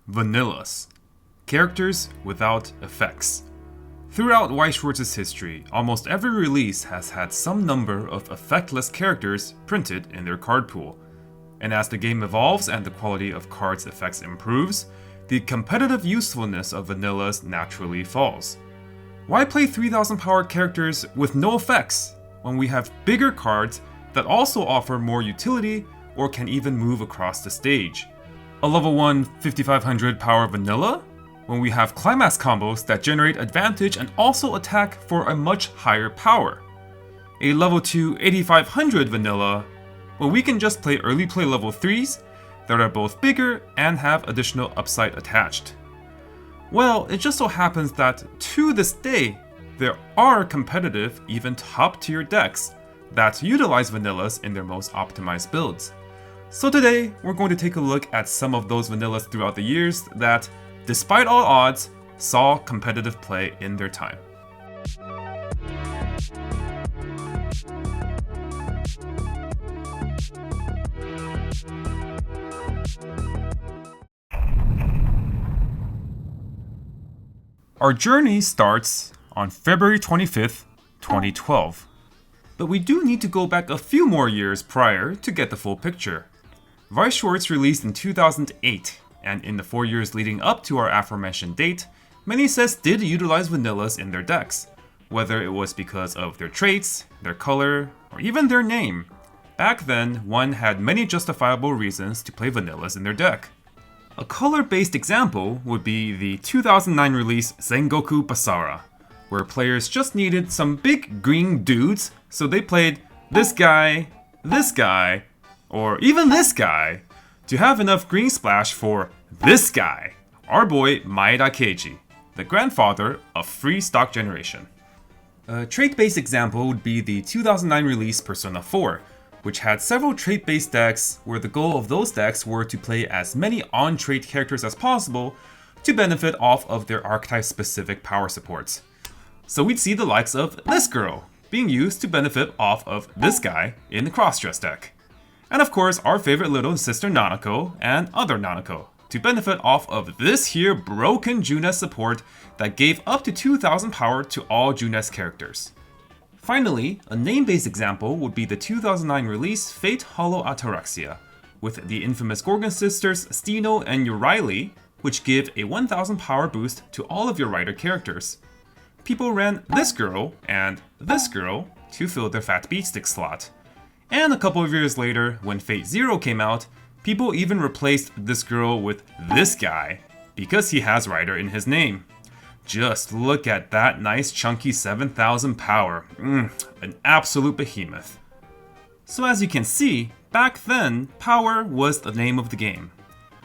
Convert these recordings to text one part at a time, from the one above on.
Vanillas. Characters without effects. Throughout Weiss Schwarz's history, almost every release has had some number of effectless characters printed in their card pool. And as the game evolves and the quality of cards' effects improves, the competitive usefulness of vanillas naturally falls. Why play 3000 power characters with no effects when we have bigger cards that also offer more utility or can even move across the stage? A level 1 5500 power vanilla when we have climax combos that generate advantage and also attack for a much higher power. A level 2 8500 vanilla when we can just play early play level 3s that are both bigger and have additional upside attached. Well, it just so happens that to this day, there are competitive, even top tier decks that utilize vanillas in their most optimized builds. So today, we're going to take a look at some of those vanillas throughout the years that, despite all odds, saw competitive play in their time. Our journey starts on February 25th, 2012. But we do need to go back a few more years prior to get the full picture. Weiss Schwarz released in 2008, and in the 4 years leading up to our aforementioned date, many sets did utilize vanillas in their decks, whether it was because of their traits, their color, or even their name. Back then, one had many justifiable reasons to play vanillas in their deck. A color-based example would be the 2009 release Sengoku Basara, where players just needed some big green dudes, so they played this guy, or even this guy, to have enough green splash for this guy, our boy Maeda Keiji, the grandfather of free stock generation. A trait-based example would be the 2009 release Persona 4, which had several trait-based decks where the goal of those decks were to play as many on-trait characters as possible to benefit off of their archetype-specific power supports. So we'd see the likes of this girl being used to benefit off of this guy in the cross-dress deck. And of course, our favorite little sister Nanako and other Nanako to benefit off of this here broken Junes support that gave up to 2000 power to all Junes characters. Finally, a name-based example would be the 2009 release Fate Hollow Ataraxia, with the infamous Gorgon sisters Steno and Uraili, which give a 1000 power boost to all of your rider characters. People ran this girl and this girl to fill their fat beatstick slot. And a couple of years later, when Fate Zero came out, people even replaced this girl with this guy, because he has rider in his name. Just look at that nice chunky 7000 power. An absolute behemoth. So as you can see, back then, power was the name of the game.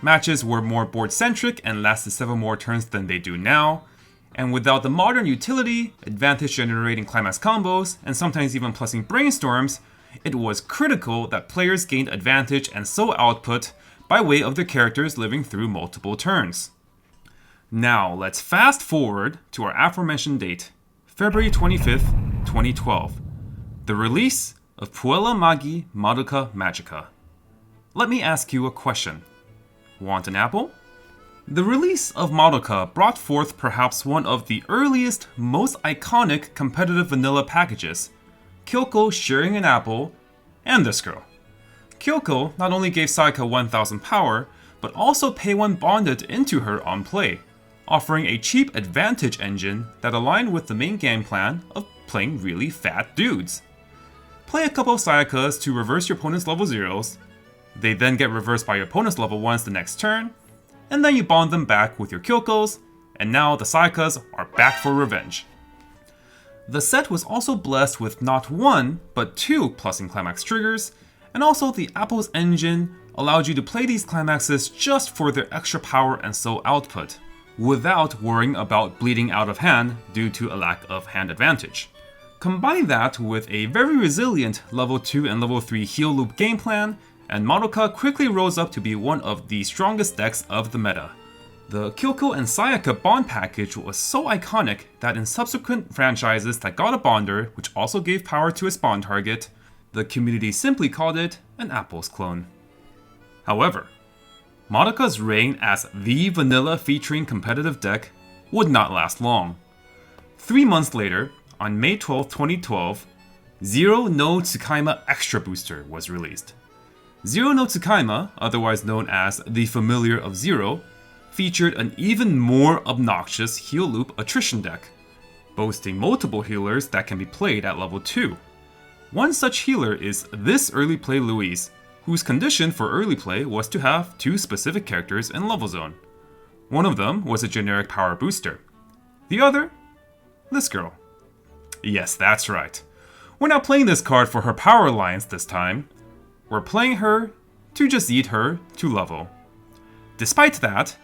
Matches were more board-centric and lasted several more turns than they do now. And without the modern utility, advantage generating climax combos, and sometimes even plussing brainstorms, it was critical that players gained advantage and so output by way of their characters living through multiple turns. Now, let's fast forward to our aforementioned date, February 25th, 2012, the release of Puella Magi Madoka Magica. Let me ask you a question. Want an apple? The release of Madoka brought forth perhaps one of the earliest, most iconic competitive vanilla packages, Kyoko sharing an apple and this girl. Kyoko not only gave Sayaka 1000 power, but also pay 1 bonded into her on play, offering a cheap advantage engine that aligned with the main game plan of playing really fat dudes. Play a couple of Sayakas to reverse your opponent's level 0s, they then get reversed by your opponent's level 1s the next turn, and then you bond them back with your Kyokos, and now the Sayakas are back for revenge. The set was also blessed with not 1, but 2 plussing climax triggers, and also the Apple's engine allowed you to play these climaxes just for their extra power and so output, without worrying about bleeding out of hand due to a lack of hand advantage. Combine that with a very resilient level 2 and level 3 heal loop game plan, and Madoka quickly rose up to be one of the strongest decks of the meta. The Kyoko and Sayaka bond package was so iconic that in subsequent franchises that got a bonder, which also gave power to its bond target, the community simply called it an Apples clone. However, Madoka's reign as the vanilla featuring competitive deck would not last long. 3 months later, on May 12, 2012, Zero no Tsukaima Extra Booster was released. Zero no Tsukaima, otherwise known as the Familiar of Zero, featured an even more obnoxious heal loop attrition deck, boasting multiple healers that can be played at level 2. One such healer is this early play Louise, whose condition for early play was to have 2 specific characters in level zone. One of them was a generic power booster. The other? This girl. Yes, that's right. We're not playing this card for her power alliance this time. We're playing her to just eat her to level. Despite that,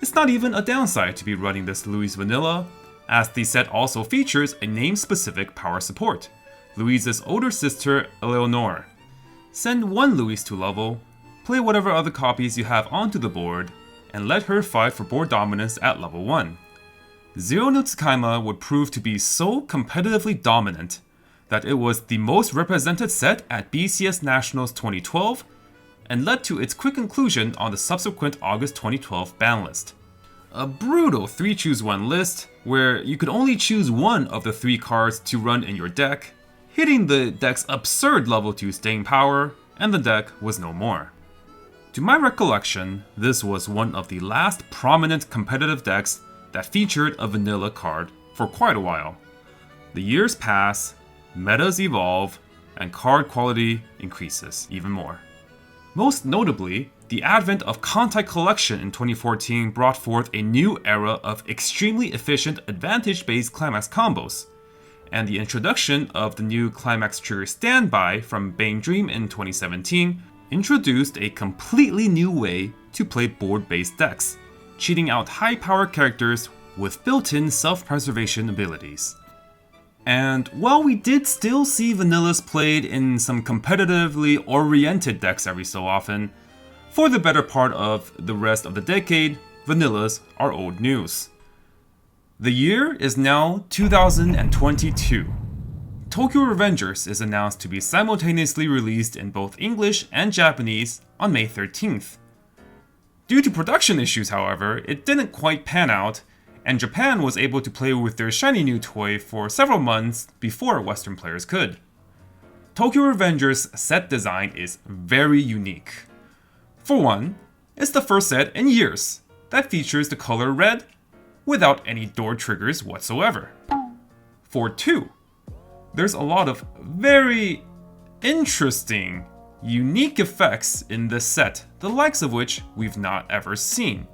it's not even a downside to be running this Louise Vanilla, as the set also features a name-specific power support, Louise's older sister Eleonore. Send one Louise to level, play whatever other copies you have onto the board, and let her fight for board dominance at level 1. Zero no Tsukaima would prove to be so competitively dominant that it was the most represented set at BCS Nationals 2012 and led to its quick inclusion on the subsequent August 2012 ban list. A brutal 3-choose-1 list where you could only choose one of the 3 cards to run in your deck, hitting the deck's absurd level 2 staying power, and the deck was no more. To my recollection, this was one of the last prominent competitive decks that featured a vanilla card for quite a while. The years pass, metas evolve, and card quality increases even more. Most notably, the advent of Kantai Collection in 2014 brought forth a new era of extremely efficient advantage-based climax combos, and the introduction of the new Climax Trigger Standby from Bane Dream in 2017 introduced a completely new way to play board-based decks, cheating out high-power characters with built-in self-preservation abilities. And while we did still see vanillas played in some competitively oriented decks every so often, for the better part of the rest of the decade, vanillas are old news. The year is now 2022. Tokyo Revengers is announced to be simultaneously released in both English and Japanese on May 13th. Due to production issues, however, it didn't quite pan out, and Japan was able to play with their shiny new toy for several months before Western players could. Tokyo Revengers set design is very unique. For one, it's the first set in years that features the color red without any door triggers whatsoever. For two, there's a lot of very interesting, unique effects in this set, the likes of which we've not ever seen.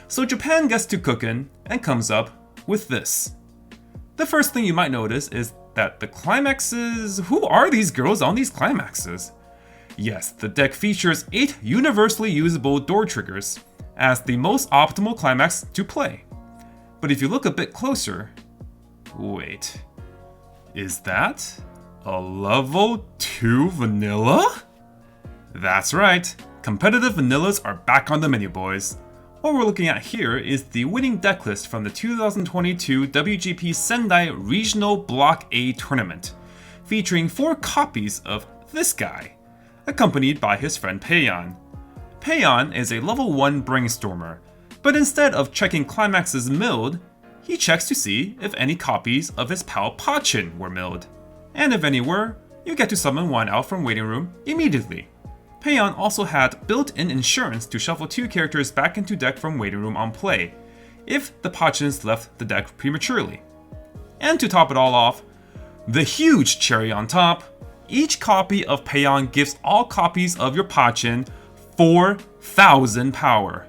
So Japan gets to cookin' and comes up with this. The first thing you might notice is that the climaxes, who are these girls on these climaxes? Yes, the deck features 8 universally usable door triggers as the most optimal climax to play. But if you look a bit closer, wait, is that a level 2 vanilla? That's right, competitive vanillas are back on the menu, boys. What we're looking at here is the winning deck list from the 2022 WGP Sendai Regional Block A tournament, featuring 4 copies of this guy, accompanied by his friend Peion. Peion is a level 1 Brainstormer, but instead of checking Climax's milled, he checks to see if any copies of his pal Pachin were milled. And if any were, you get to summon one out from Waiting Room immediately. Peion also had built-in insurance to shuffle 2 characters back into deck from Waiting Room on play, if the Pachins left the deck prematurely. And to top it all off, the huge cherry on top, each copy of Peion gives all copies of your Pachin 4,000 power.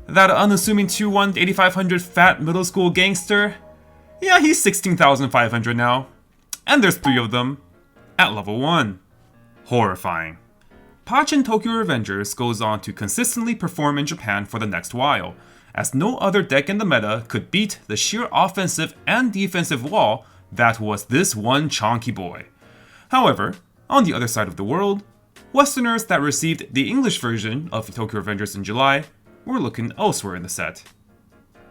That unassuming 2-1 8500 fat middle school gangster? Yeah, he's 16,500 now. And there's 3 of them at level 1. Horrifying. Pachin Tokyo Revengers goes on to consistently perform in Japan for the next while, as no other deck in the meta could beat the sheer offensive and defensive wall that was this one chonky boy. However, on the other side of the world, Westerners that received the English version of Tokyo Revengers in July were looking elsewhere in the set.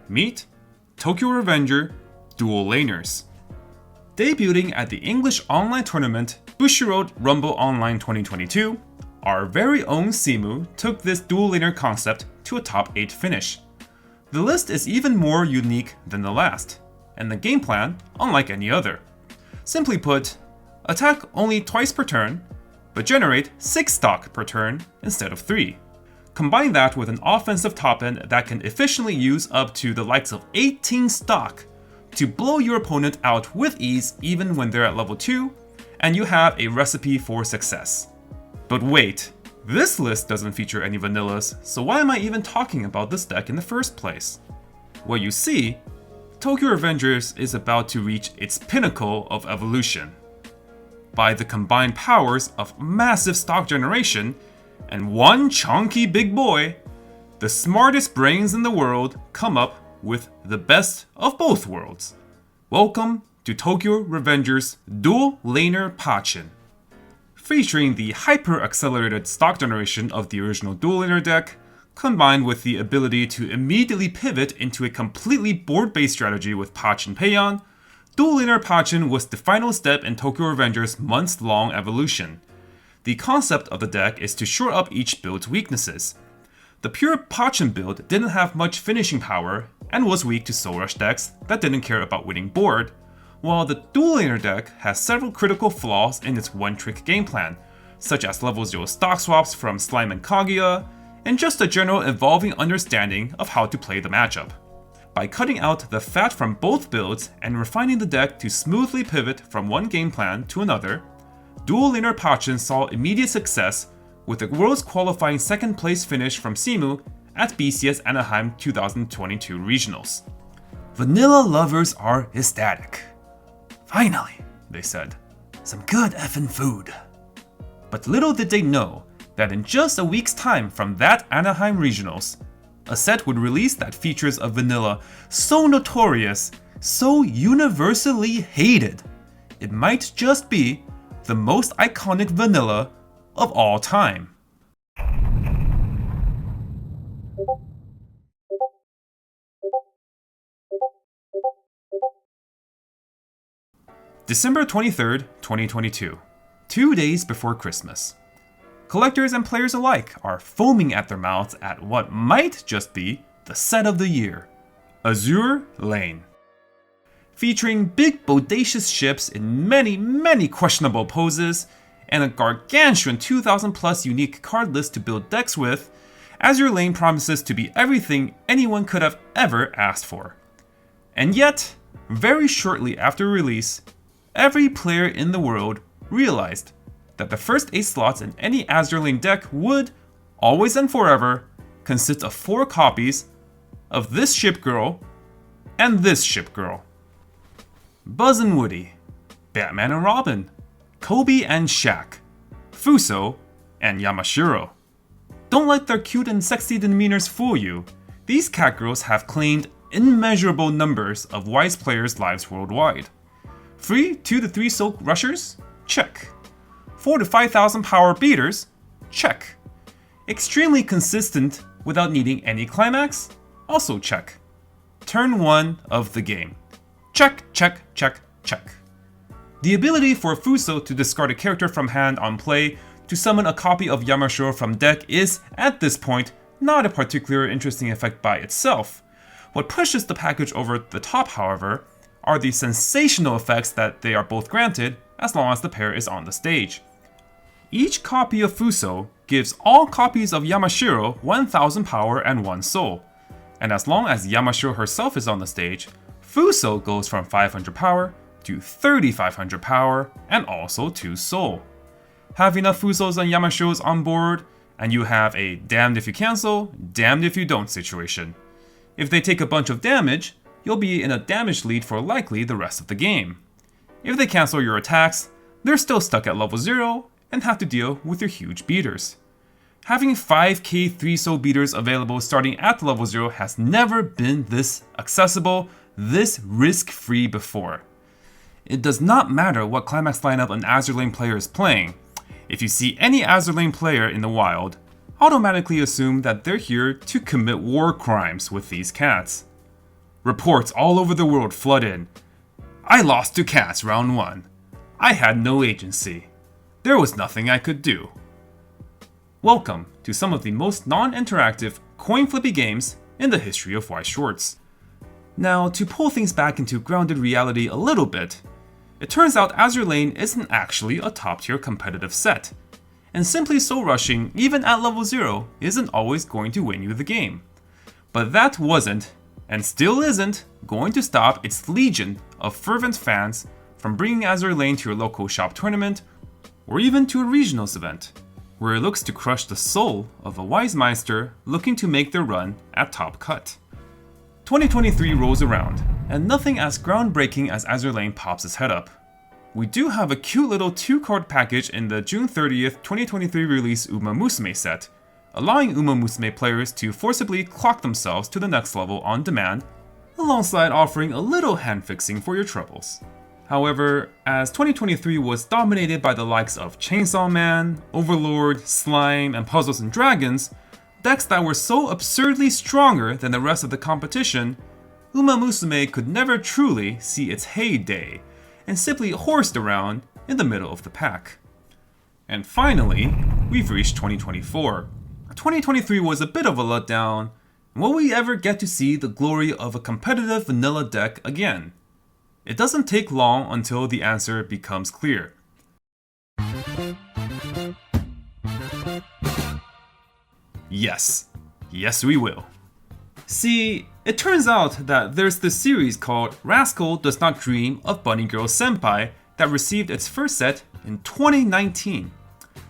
Meet Tokyo Revenger Dual Laners. Debuting at the English online tournament Bushiroad Rumble Online 2022, our very own Simu took this dual laner concept to a top 8 finish. The list is even more unique than the last, and the game plan unlike any other. Simply put, attack only twice per turn, but generate 6 stock per turn instead of 3. Combine that with an offensive top end that can efficiently use up to the likes of 18 stock to blow your opponent out with ease even when they're at level 2, and you have a recipe for success. But wait, this list doesn't feature any vanillas, so why am I even talking about this deck in the first place? Well, you see, Tokyo Revengers is about to reach its pinnacle of evolution. By the combined powers of massive stock generation and one chunky big boy, the smartest brains in the world come up with the best of both worlds. Welcome to Tokyo Revengers Dual Laner Pachin. Featuring the hyper-accelerated stock generation of the original Dual Laner deck, combined with the ability to immediately pivot into a completely board-based strategy with Pachin Payon, Dual Laner Pachin was the final step in Tokyo Revengers' months-long evolution. The concept of the deck is to shore up each build's weaknesses. The pure Pachin build didn't have much finishing power and was weak to Soul Rush decks that didn't care about winning board, while the Dual Laner deck has several critical flaws in its one-trick game plan, such as level 0 stock swaps from Slime and Kaguya, and just a general evolving understanding of how to play the matchup. By cutting out the fat from both builds and refining the deck to smoothly pivot from one game plan to another, Dual Laner Pachin saw immediate success with the World's qualifying second place finish from Simu at BCS Anaheim 2022 Regionals. Vanilla lovers are ecstatic. Finally, they said, some good effing food. But little did they know that in just a week's time from that Anaheim Regionals, a set would release that features a vanilla so notorious, so universally hated, it might just be the most iconic vanilla of all time. December 23rd, 2022, 2 days before Christmas. Collectors and players alike are foaming at their mouths at what might just be the set of the year, Azur Lane. Featuring big bodacious ships in many questionable poses, and a gargantuan 2,000 plus unique card list to build decks with, Azur Lane promises to be everything anyone could have ever asked for. And yet, very shortly after release, every player in the world realized that the first 8 slots in any Azur Lane deck would, always and forever, consist of 4 copies of this ship girl and this ship girl. Buzz and Woody, Batman and Robin, Kobe and Shaq, Fuso and Yamashiro. Don't let their cute and sexy demeanors fool you. These cat girls have claimed immeasurable numbers of Weiss players' lives worldwide. Free 2 to 3 soak rushers? Check. 4 to 5,000 power beaters? Check. Extremely consistent without needing any climax? Also check. Turn 1 of the game. Check, check, check, check. The ability for Fuso to discard a character from hand on play to summon a copy of Yamashiro from deck is, at this point, not a particularly interesting effect by itself. What pushes the package over the top, however, are the sensational effects that they are both granted as long as the pair is on the stage. Each copy of Fuso gives all copies of Yamashiro 1000 power and 1 soul, and as long as Yamashiro herself is on the stage, Fuso goes from 500 power to 3500 power and also 2 soul. Have enough Fusos and Yamashiros on board, and you have a damned if you cancel, damned if you don't situation. If they take a bunch of damage, you'll be in a damage lead for likely the rest of the game. If they cancel your attacks, they're still stuck at level 0 and have to deal with your huge beaters. Having 5k 3-soul beaters available starting at level 0 has never been this accessible, this risk-free before. It does not matter what climax lineup an Azur Lane player is playing. If you see any Azur Lane player in the wild, automatically assume that they're here to commit war crimes with these cats. Reports all over the world flood in. I lost to cats round 1. I had no agency. There was nothing I could do. Welcome to some of the most non-interactive, coin-flippy games in the history of Weiss Schwarz. Now, to pull things back into grounded reality a little bit, it turns out Azur Lane isn't actually a top-tier competitive set, and simply soul rushing even at level 0 isn't always going to win you the game. But that wasn't, and still isn't, going to stop its legion of fervent fans from bringing Azur Lane to your local shop tournament, or even to a regionals event, where it looks to crush the soul of a wise meister looking to make their run at top cut. 2023 rolls around, and nothing as groundbreaking as Azur Lane pops its head up. We do have a cute little 2-card package in the June 30th, 2023 release Musume set, allowing Musume players to forcibly clock themselves to the next level on demand, alongside offering a little hand-fixing for your troubles. However, as 2023 was dominated by the likes of Chainsaw Man, Overlord, Slime, and Puzzles and Dragons, decks that were so absurdly stronger than the rest of the competition, Musume could never truly see its heyday, and simply horsed around in the middle of the pack. And finally, we've reached 2024. 2023 was a bit of a letdown. Will we ever get to see the glory of a competitive vanilla deck again? It doesn't take long until the answer becomes clear. Yes. Yes, we will. See, it turns out that there's this series called Rascal Does Not Dream of Bunny Girl Senpai that received its first set in 2019.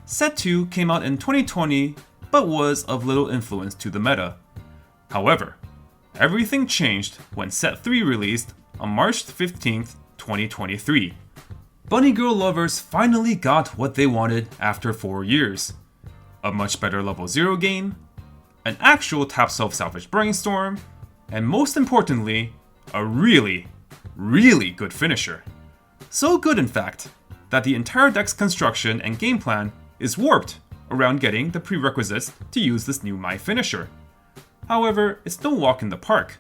Set 2 came out in 2020, but was of little influence to the meta. However, everything changed when Set 3 released on March 15th, 2023. Bunny Girl lovers finally got what they wanted after 4 years. A much better level 0 game, an actual tap self-salvage brainstorm, and most importantly, a really, really good finisher. So good in fact, that the entire deck's construction and game plan is warped around getting the prerequisites to use this new My finisher. However, it's no walk in the park.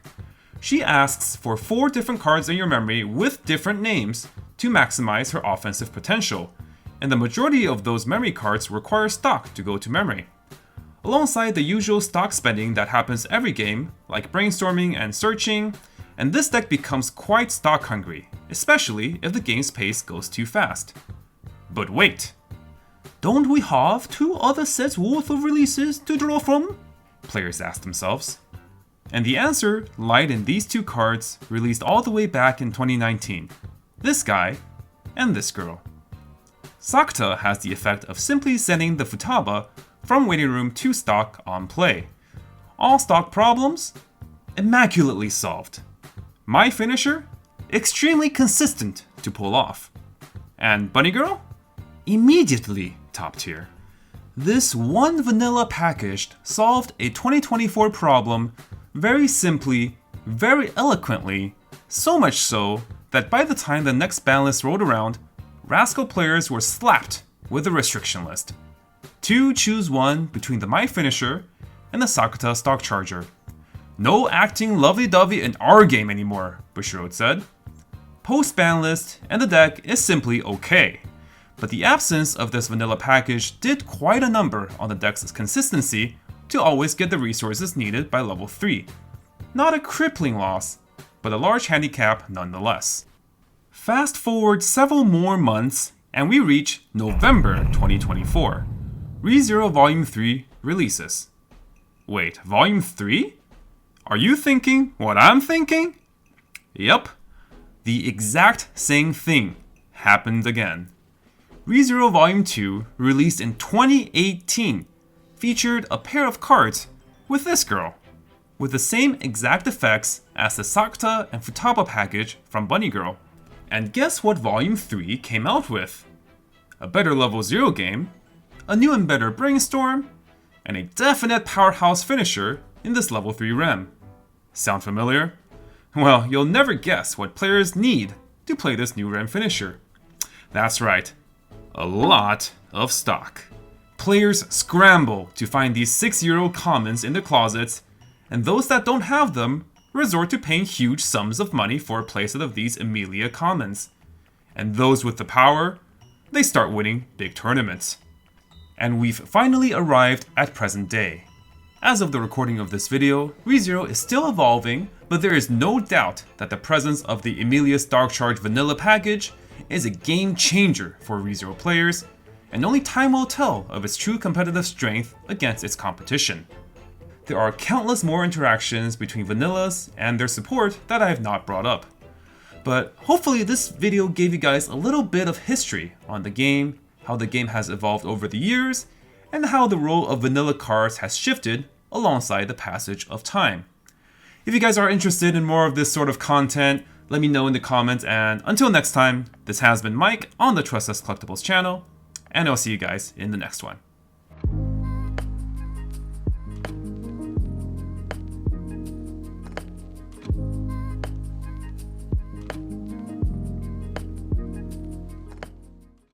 She asks for 4 different cards in your memory with different names to maximize her offensive potential, and the majority of those memory cards require stock to go to memory. Alongside the usual stock spending that happens every game, like brainstorming and searching, and this deck becomes quite stock hungry, especially if the game's pace goes too fast. But wait! Don't we have 2 other sets worth of releases to draw from? Players ask themselves. And the answer lied in these 2 cards released all the way back in 2019. This guy, and this girl. Sakuta has the effect of simply sending the Futaba from waiting room to stock on play. All stock problems? Immaculately solved. My finisher? Extremely consistent to pull off. And Bunny Girl? Immediately top tier. This one vanilla package solved a 2024 problem very simply, very eloquently, so much so that by the time the next ban list rolled around, Rascal players were slapped with a restriction list. 2 choose 1 between the My finisher and the Sakuta stock charger. No acting lovey-dovey in our game anymore, Bushiroad said. Post-ban list and the deck is simply okay, but the absence of this vanilla package did quite a number on the deck's consistency to always get the resources needed by level 3. Not a crippling loss, but a large handicap nonetheless. Fast forward several more months and we reach November 2024. Rezero Volume 3 releases. Wait, Volume 3? Are you thinking what I'm thinking? Yup, the exact same thing happened again. Rezero Volume 2, released in 2018, featured a pair of cards with this girl, with the same exact effects as the Sakuta and Futaba package from Bunny Girl. And guess what Volume 3 came out with? A better level 0 game, a new and better brainstorm, and a definite powerhouse finisher in this level 3 rem. Sound familiar? Well, you'll never guess what players need to play this new rem finisher. That's right, a lot of stock. Players scramble to find these €6 commons in their closets, and those that don't have them resort to paying huge sums of money for a playset of these Emilia commons. And those with the power, they start winning big tournaments. and we've finally arrived at present day. As of the recording of this video, Rezero is still evolving, but there is no doubt that the presence of the Emilius Dark Charge vanilla package is a game changer for Rezero players, and only time will tell of its true competitive strength against its competition. There are countless more interactions between vanillas and their support that I have not brought up. But hopefully this video gave you guys a little bit of history on the game, how the game has evolved over the years, and how the role of vanilla cards has shifted alongside the passage of time. If you guys are interested in more of this sort of content, let me know in the comments, and until next time, this has been Mike on the Tressa's Collectibles channel, and I'll see you guys in the next one.